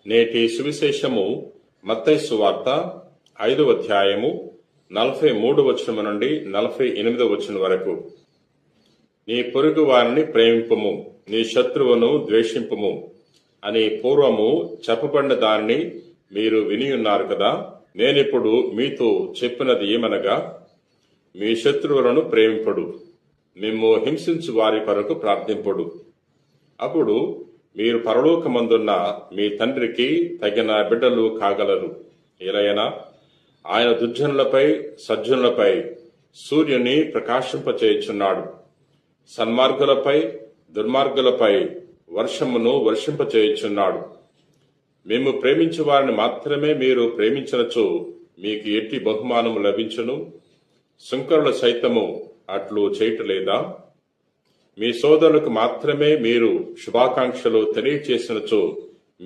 నేటి సువిశేషము మత్తయి సువార్త 5వ అధ్యాయము 43వ వచనము నుండి 48వ వచనం వరకు. నీ పొరుగు వారిని ప్రేమింపుము, నీ శత్రువును ద్వేషింపుము అని పూర్వము చెప్పబడిన దానిని మీరు వినియున్నారు కదా. నేనిప్పుడు మీతో చెప్పినది ఏమనగా, మీ శత్రువులను ప్రేమింపుడు, మిమ్ము హింసించు వారి కొరకు ప్రార్థింపుడు. అప్పుడు మీరు పరలోకమందున్న మీ తండ్రికి తగిన బిడ్డలు కాగలరు. ఎలయనా ఆయన దుర్జనులపై సజ్జనులపై సూర్యుని ప్రకాశింపచేయుచున్నాడు, సన్మార్గులపై దుర్మార్గులపై వర్షమును వర్షింపచేయుచున్నాడు. మేము ప్రేమించు వారిని మాత్రమే మీరు ప్రేమించినచో మీకు ఎట్టి బహుమానము లభించును? సుంకరుల సైతము అట్లు చేయటలేదా? మీ సోదరులకు మాత్రమే మీరు శుభాకాంక్షలు తెలియచేసినచో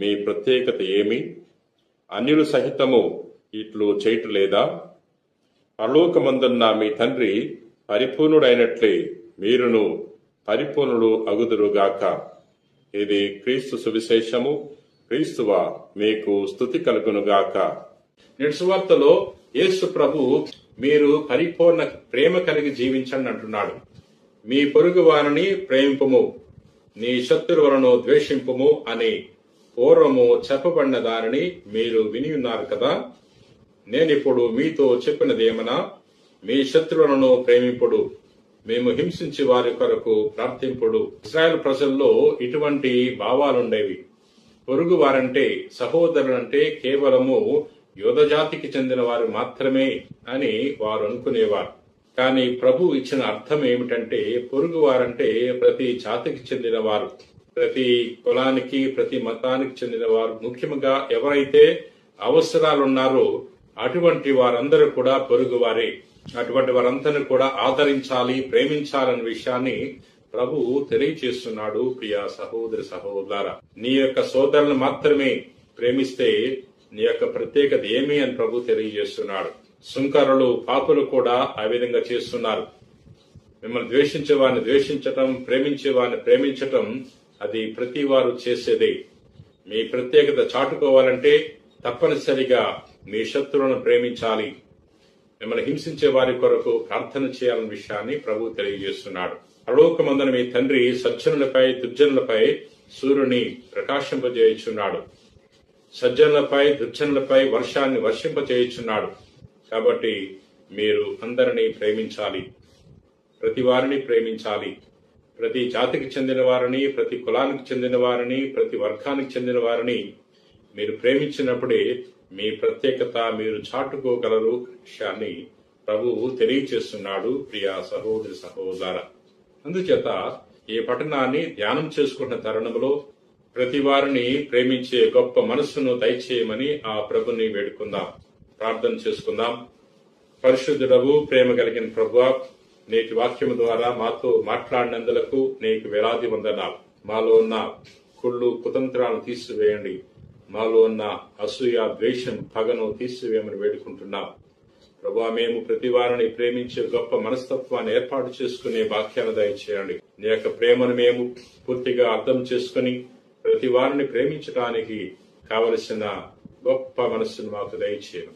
మీ ప్రత్యేకత ఏమి? అన్యులు సహితము ఇట్లు చేయటలేదా? పరలోకమందున్న మీ తండ్రి పరిపూర్ణుడైనట్లే మీరును పరిపూర్ణుడు అగుదురుగాక. ఇది క్రీస్తు సువిశేషము. క్రీస్తువా మీకు స్తుతి కలుగునుగాక. నేటి సువార్తలో యేసు ప్రభు మీరు పరిపూర్ణ ప్రేమ కలిగి జీవించండి అంటున్నాడు. మీ పొరుగు వారిని ప్రేమింపుము, నీ శత్రువులను ద్వేషింపుము అని పూర్వము చెప్పబడిన దానిని మీరు వినియున్నారు కదా. నేనిప్పుడు మీతో చెప్పినదేమనా, మీ శత్రువులను ప్రేమింపుడు, మేము హింసించి వారి కొరకు ప్రార్థింపుడు. ఇశ్రాయేలు ప్రజల్లో ఇటువంటి భావాలుండేవి. పొరుగు వారంటే, సహోదరులంటే కేవలము యోధజాతికి చెందిన వారు మాత్రమే అని వారు అనుకునేవారు. కానీ ప్రభు ఇచ్చిన అర్థం ఏమిటంటే, పొరుగు వారంటే ప్రతి జాతికి చెందిన వారు, ప్రతి కులానికి ప్రతి మతానికి చెందిన వారు. ముఖ్యంగా ఎవరైతే అవసరాలున్నారో అటువంటి వారందరూ కూడా పొరుగు వారే. అటువంటి వారందరినీ కూడా ఆదరించాలి, ప్రేమించాలనే విషయాన్ని ప్రభు తెలియచేస్తున్నాడు. ప్రియ సహోదరి సహోదర, నీ యొక్క సోదరులను మాత్రమే ప్రేమిస్తే నీ యొక్క ప్రత్యేకత ఏమి అని ప్రభు తెలియజేస్తున్నాడు. సుంకరులు, పాపులు కూడా ఆ విధంగా చేస్తున్నారు. మిమ్మల్ని ద్వేషించే వారిని ద్వేషించటం, ప్రేమించే వారిని ప్రేమించటం అది ప్రతి వారు చేసేదే. మీ ప్రత్యేకత చాటుకోవాలంటే తప్పనిసరిగా మీ శత్రువులను ప్రేమించాలి, మిమ్మల్ని హింసించే వారి కొరకు ప్రార్థన చేయాలన్న విషయాన్ని ప్రభు తెలియజేస్తున్నాడు. పరలోకమందున మీ తండ్రి సజ్జనులపై దుర్జనులపై సూర్యుని ప్రకాశింపజేయుచున్నాడు, సజ్జనులపై దుర్జనులపై వర్షాన్ని వర్షింపజేయుచున్నాడు. కాబట్టి మీరు అందరినీ ప్రేమించాలి, ప్రతి వారిని ప్రేమించాలి. ప్రతి జాతికి చెందిన వారిని, ప్రతి కులానికి చెందిన వారిని, ప్రతి వర్గానికి చెందిన వారిని మీరు ప్రేమించినప్పుడే మీ ప్రత్యేకత మీరు చాటుకోగలరు విషయాన్ని ప్రభువు తెలియచేస్తున్నాడు. ప్రియ సహోదరి సహోదర, అందుచేత ఈ పఠనాన్ని ధ్యానం చేసుకున్న తరుణంలో ప్రతి వారిని ప్రేమించే గొప్ప మనస్సును దయచేయమని ఆ ప్రభుని వేడుకుందాం. ప్రార్థన చేసుకుందాం. పరిశుద్ధుడవు, ప్రేమ కలిగిన ప్రభువా, నేటి వాక్యము ద్వారా మాతో మాట్లాడినందులకు నీకు వేలాది వందనాలు. మాలో ఉన్న కుళ్ళు కుతంత్రాలను తీసివేయండి, మాలో ఉన్న అసూయ ద్వేషం పగను తీసివేయమని వేడుకుంటున్నాం. ప్రభువా, మేము ప్రతి వారిని ప్రేమించే గొప్ప మనస్తత్వాన్ని ఏర్పాటు చేసుకునే వాక్యాన్ని దయచేయండి. నీ యొక్క ప్రేమను మేము పూర్తిగా అర్థం చేసుకుని ప్రతి వారిని ప్రేమించడానికి కావలసిన గొప్ప మనస్సును మాకు దయచేయండి.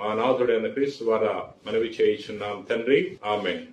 మా నాథుడైన క్రీస్తు ద్వారా మనవి చేయుచున్నాం తండ్రి. ఆమేన్.